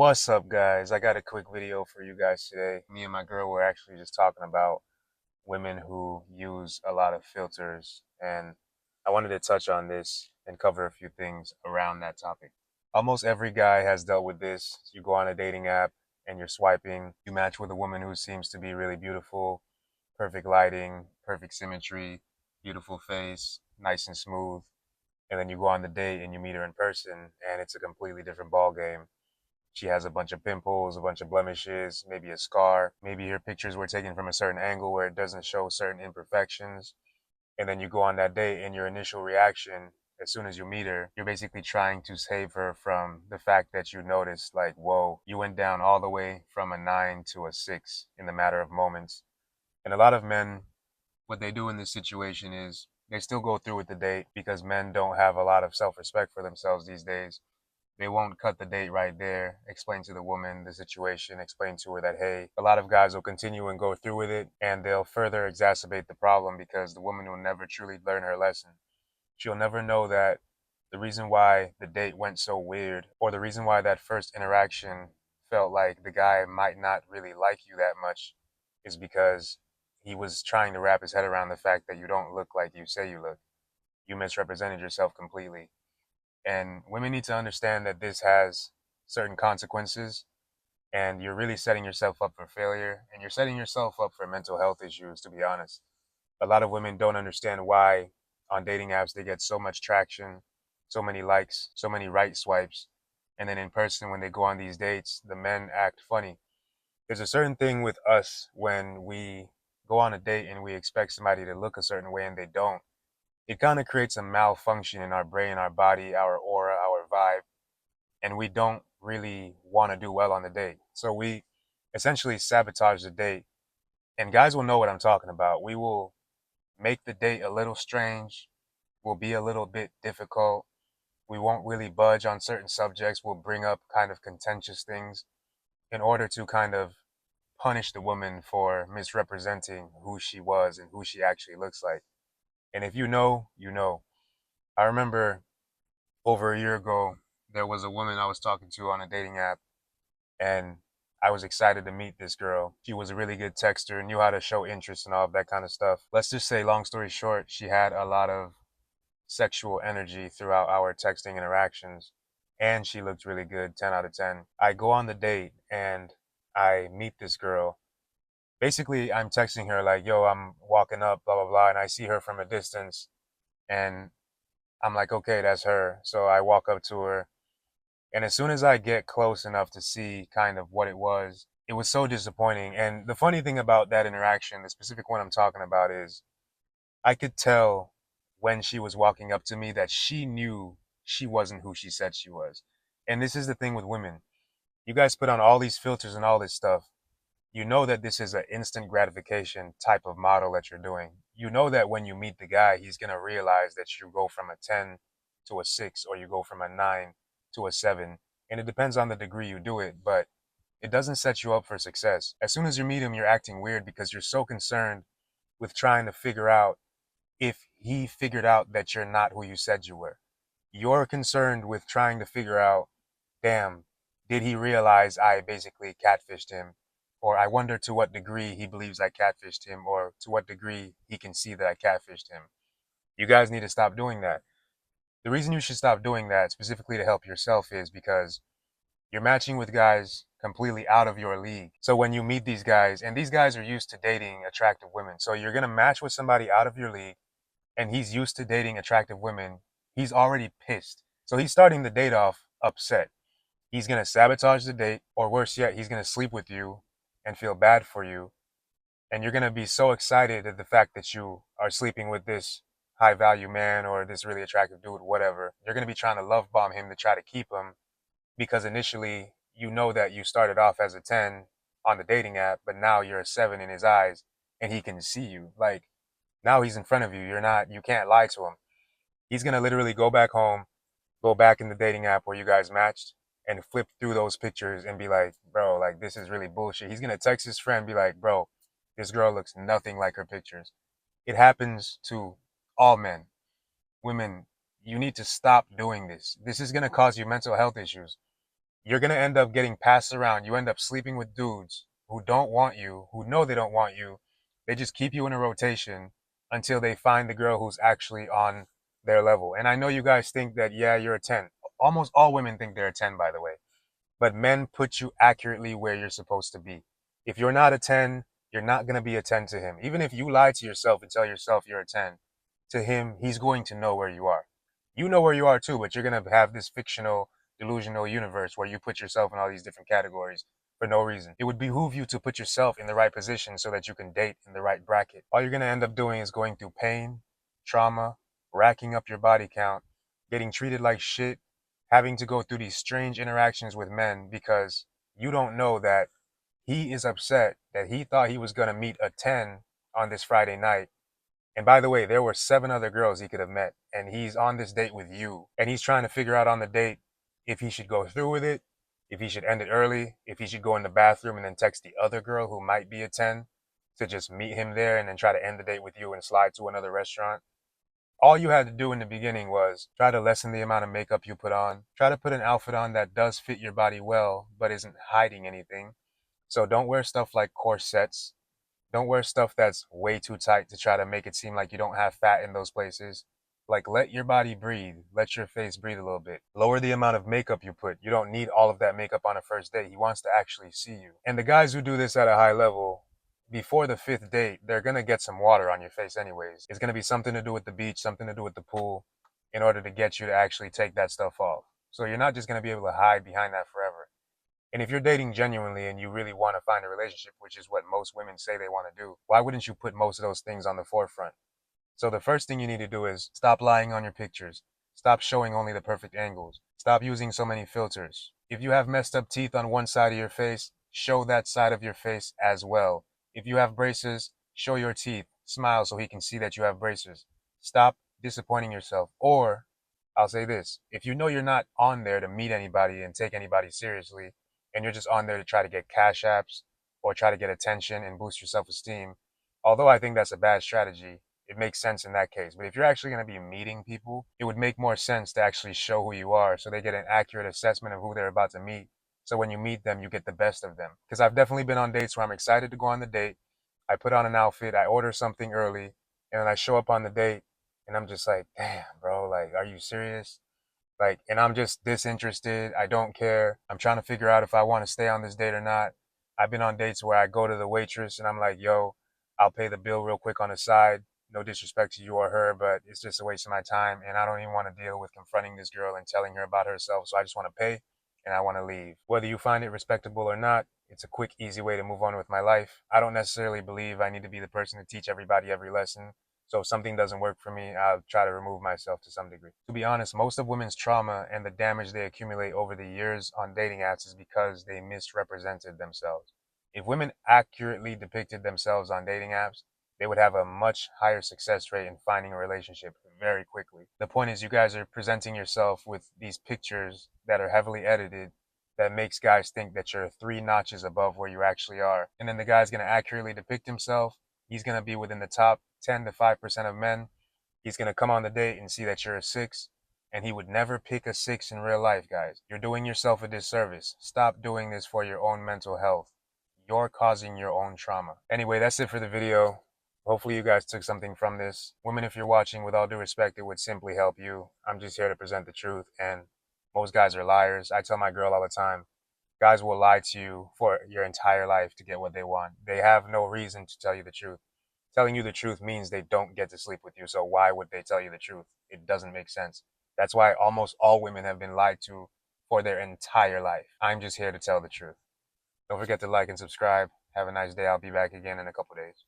What's up, guys? I got a quick video for you guys today. Me and my girl were actually just talking about women who use a lot of filters, and I wanted to touch on this and cover a few things around that topic. Almost every guy has dealt with this. You go on a dating app and you're swiping, you match with a woman who seems to be really beautiful, perfect lighting, perfect symmetry, beautiful face, nice and smooth, and then you go on the date and you meet her in person, and it's a completely different ball game. She has a bunch of pimples, a bunch of blemishes, maybe a scar. Maybe her pictures were taken from a certain angle where it doesn't show certain imperfections. And then you go on that date, and your initial reaction, as soon as you meet her, you're basically trying to save her from the fact that you noticed, like, whoa, you went down all the way from a 9 to a 6 in the matter of moments. And a lot of men, what they do in this situation is they still go through with the date because men don't have a lot of self respect for themselves these days. They won't cut the date right there, explain to the woman the situation, explain to her that, hey, a lot of guys will continue and go through with it, and they'll further exacerbate the problem because the woman will never truly learn her lesson. She'll never know that the reason why the date went so weird, or the reason why that first interaction felt like the guy might not really like you that much, is because he was trying to wrap his head around the fact that you don't look like you say you look. You misrepresented yourself completely. And women need to understand that this has certain consequences, and you're really setting yourself up for failure, and you're setting yourself up for mental health issues, to be honest. A lot of women don't understand why on dating apps they get so much traction, so many likes, so many right swipes, and then in person when they go on these dates, the men act funny. There's a certain thing with us when we go on a date and we expect somebody to look a certain way and they don't. It kind of creates a malfunction in our brain, our body, our aura, our vibe, and we don't really want to do well on the date. So we essentially sabotage the date. And guys will know what I'm talking about. We will make the date a little strange, will be a little bit difficult. We won't really budge on certain subjects. We'll bring up kind of contentious things in order to kind of punish the woman for misrepresenting who she was and who she actually looks like. And if you know, you know. I remember over a year ago, there was a woman I was talking to on a dating app, and I was excited to meet this girl. She was a really good texter, knew how to show interest and all of that kind of stuff. Let's just say, long story short, she had a lot of sexual energy throughout our texting interactions, and she looked really good, 10 out of 10. I go on the date and I meet this girl. Basically, I'm texting her like, yo, I'm walking up, blah, blah, blah, and I see her from a distance, and I'm like, okay, that's her. So I walk up to her, and as soon as I get close enough to see kind of what it was so disappointing. And the funny thing about that interaction, the specific one I'm talking about, is I could tell when she was walking up to me that she knew she wasn't who she said she was. And this is the thing with women. You guys put on all these filters and all this stuff. You know that this is an instant gratification type of model that you're doing. You know that when you meet the guy, he's going to realize that you go from a 10 to a 6, or you go from a 9 to a 7. And it depends on the degree you do it, but it doesn't set you up for success. As soon as you meet him, you're acting weird because you're so concerned with trying to figure out if he figured out that you're not who you said you were. You're concerned with trying to figure out, damn, did he realize I basically catfished him? Or I wonder to what degree he believes I catfished him, or to what degree he can see that I catfished him. You guys need to stop doing that. The reason you should stop doing that, specifically to help yourself, is because you're matching with guys completely out of your league. So when you meet these guys, and these guys are used to dating attractive women, so you're going to match with somebody out of your league, and he's used to dating attractive women. He's already pissed. So he's starting the date off upset. He's going to sabotage the date, or worse yet, he's going to sleep with you and feel bad for you. And you're going to be so excited at the fact that you are sleeping with this high value man or this really attractive dude, whatever. You're going to be trying to love bomb him to try to keep him because initially you know that you started off as a 10 on the dating app, but now you're a 7 in his eyes and he can see you. Like, now he's in front of you. You can't lie to him. He's going to literally go back home, go back in the dating app where you guys matched, and flip through those pictures and be like, bro, like, this is really bullshit. He's going to text his friend, be like, bro, this girl looks nothing like her pictures. It happens to all men. Women, you need to stop doing this. This is going to cause you mental health issues. you're going to end up getting passed around. You end up sleeping with dudes who don't want you, who know they don't want you. They just keep you in a rotation until they find the girl who's actually on their level. And I know you guys think that, yeah, you're a 10. Almost all women think they're a 10, by the way. But men put you accurately where you're supposed to be. If you're not a 10, you're not going to be a 10 to him. Even if you lie to yourself and tell yourself you're a 10, to him, he's going to know where you are. You know where you are too, but you're going to have this fictional, delusional universe where you put yourself in all these different categories for no reason. It would behoove you to put yourself in the right position so that you can date in the right bracket. All you're going to end up doing is going through pain, trauma, racking up your body count, getting treated like shit, having to go through these strange interactions with men because you don't know that he is upset that he thought he was going to meet a 10 on this Friday night. And by the way, there were 7 other girls he could have met, and he's on this date with you. And he's trying to figure out on the date if he should go through with it, if he should end it early, if he should go in the bathroom and then text the other girl who might be a 10 to just meet him there and then try to end the date with you and slide to another restaurant. All you had to do in the beginning was try to lessen the amount of makeup you put on. Try to put an outfit on that does fit your body well, but isn't hiding anything. So don't wear stuff like corsets. Don't wear stuff that's way too tight to try to make it seem like you don't have fat in those places. Like, let your body breathe. Let your face breathe a little bit. Lower the amount of makeup you put. You don't need all of that makeup on a first date. He wants to actually see you. And the guys who do this at a high level, before the 5th date, they're going to get some water on your face anyways. It's going to be something to do with the beach, something to do with the pool, in order to get you to actually take that stuff off. So you're not just going to be able to hide behind that forever. And if you're dating genuinely and you really want to find a relationship, which is what most women say they want to do, why wouldn't you put most of those things on the forefront? So the first thing you need to do is stop lying on your pictures. Stop showing only the perfect angles. Stop using so many filters. If you have messed up teeth on one side of your face, show that side of your face as well. If you have braces, show your teeth. Smile so he can see that you have braces. Stop disappointing yourself. Or, I'll say this, if you know you're not on there to meet anybody and take anybody seriously, and you're just on there to try to get cash apps or try to get attention and boost your self-esteem, although I think that's a bad strategy, it makes sense in that case. But if you're actually going to be meeting people, it would make more sense to actually show who you are so they get an accurate assessment of who they're about to meet. So when you meet them, you get the best of them. Because I've definitely been on dates where I'm excited to go on the date. I put on an outfit, I order something early, and then I show up on the date and I'm just like, damn, bro, like, are you serious? Like, and I'm just disinterested. I don't care. I'm trying to figure out if I want to stay on this date or not. I've been on dates where I go to the waitress and I'm like, yo, I'll pay the bill real quick on the side. No disrespect to you or her, but it's just a waste of my time. And I don't even want to deal with confronting this girl and telling her about herself. So I just want to pay and I want to leave. Whether you find it respectable or not, it's a quick, easy way to move on with my life. I don't necessarily believe I need to be the person to teach everybody every lesson. So if something doesn't work for me, I'll try to remove myself to some degree. To be honest, most of women's trauma and the damage they accumulate over the years on dating apps is because they misrepresented themselves. If women accurately depicted themselves on dating apps, they would have a much higher success rate in finding a relationship very quickly. The point is, you guys are presenting yourself with these pictures that are heavily edited that makes guys think that you're 3 notches above where you actually are. And then the guy's going to accurately depict himself. He's going to be within the top 10 to 5% of men. He's going to come on the date and see that you're a 6. And he would never pick a 6 in real life, guys. You're doing yourself a disservice. Stop doing this for your own mental health. You're causing your own trauma. Anyway, that's it for the video. Hopefully you guys took something from this. Women, if you're watching, with all due respect, it would simply help you. I'm just here to present the truth, and most guys are liars. I tell my girl all the time, guys will lie to you for your entire life to get what they want. They have no reason to tell you the truth. Telling you the truth means they don't get to sleep with you, so why would they tell you the truth? It doesn't make sense. That's why almost all women have been lied to for their entire life. I'm just here to tell the truth. Don't forget to like and subscribe. Have a nice day. I'll be back again in a couple days.